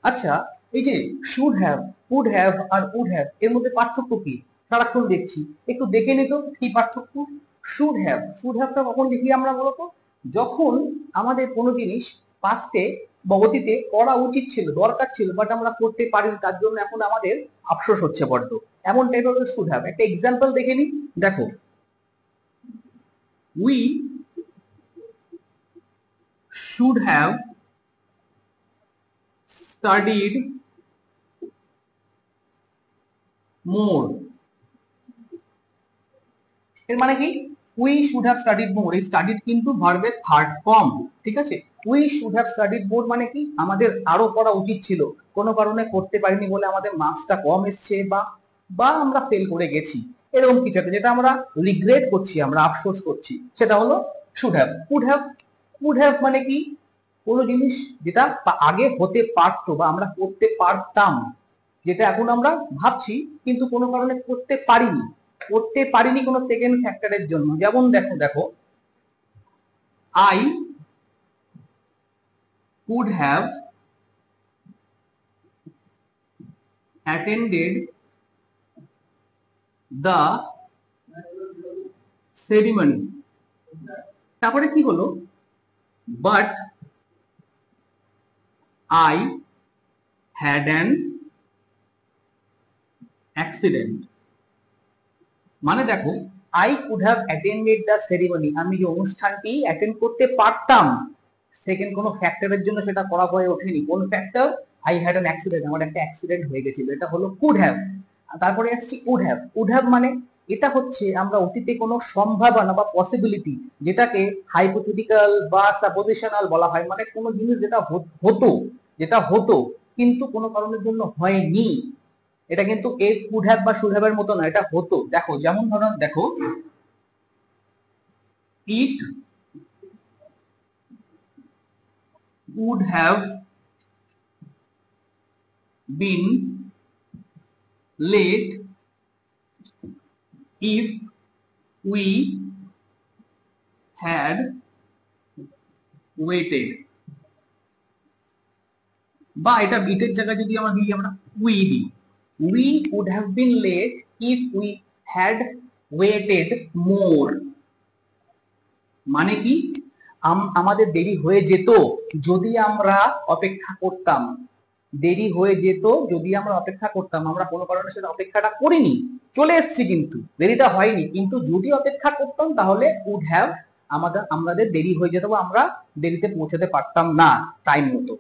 আচ্ছা, এই যে শুড হ্যাভ, কুড হ্যাভ আর উড হ্যাভ এর মধ্যে পার্থক্য কি? সারাক্ষণ দেখছি, একটু দেখে নিত কি পার্থক্য। শুড হ্যাভটা কখন লিখি আমরা বলতো? যখন আমাদের কোনো জিনিস পাস্টে বা অতীতে করা উচিত ছিল, দরকার ছিল, বাট আমরা করতে পারিনি, তার জন্য এখন আমাদের আফসোস হচ্ছে বড্ড। এমন টাইপের শুড হ্যাভ। একটা এক্সাম্পল দেখে নি, দেখো, উই শুড হ্যাভ স্টাডিড মোর। এর মানে কি? উই শুড হ্যাভ স্টাডিড মোর, এই স্টাডিড কিন্তু ভার্বের থার্ড ফর্ম। ঠিক আছে, উই শুড হ্যাভ স্টাডিড মোর মানে কি? আমাদের আরো পড়া উচিত ছিল, কোনো কারণে করতে পারিনি বলে আমাদের মার্কসটা কম এসছে, বা বা আমরা ফেল করে গেছি, এরকম কিছু একটা যেটা আমরা রিগ্রেট করছি, আমরা আফসোস করছি, সেটা হলো should have. Could have, could have মানে কি? কোনো জিনিস যেটা আগে হতে পারতো বা আমরা করতে পারতাম, যেটা এখন আমরা ভাবছি কিন্তু কোনো কারণে করতে পারিনি, করতে পারিনি কোনো সেকেন্ড ফ্যাক্টরের জন্য। যেমন দেখো দেখো, I could have attended the ceremony. তারপরে কি হলো? But I had an accident. মানে দেখো, I could have attended the ceremony, আমি যে অনুষ্ঠানটি অ্যাটেন্ড করতে পারতাম, সেকেন্ড কোনো ফ্যাক্টরের জন্য সেটা করা হয়ে ওঠেনি। কোন factor? I had an accident, আমার একটা অ্যাক্সিডেন্ট হয়ে গেছিল, এটা হলো কুড হ্যাভ। তারপরে আসছি উড হ্যাভ। উড হ্যাভ মানে এটা হচ্ছে আমরা অতীতে কোনো সম্ভাবনা বা পসিবিলিটি, যেটাকে হাইপোথেটিক্যাল বা সাপোজিশনাল বলা হয়, মানে কোনো জিনিস যেটা হতো, যেটা হতো কিন্তু কোনো কারণের জন্য হয়নি। এটা কিন্তু এ কুড হ্যাভ বা শুড হ্যাভ এর মতো না, এটা হতো। দেখো যেমন ধরো, দেখো, it would have been late if we had waited. বা এটা বিটের জায়গায় যদি আমরা দিই, আমরা উই দিই, we would have been late if we had waited more. মানে কি? আমাদের দেরি হয়ে যেত যদি আমরা অপেক্ষা করতাম, দেরি হয়ে যেত যদি আমরা অপেক্ষা করতাম। আমরা কোনো কারণে সেটা অপেক্ষাটা করিনি, চলে এসেছি কিন্তু দেরিটা হয়নি, কিন্তু যদি অপেক্ষা করতাম তাহলে উড হ্যাভ আমাদের দেরি হয়ে যেত বা আমরা দেরিতে পৌঁছাতে পারতাম না টাইম মতো।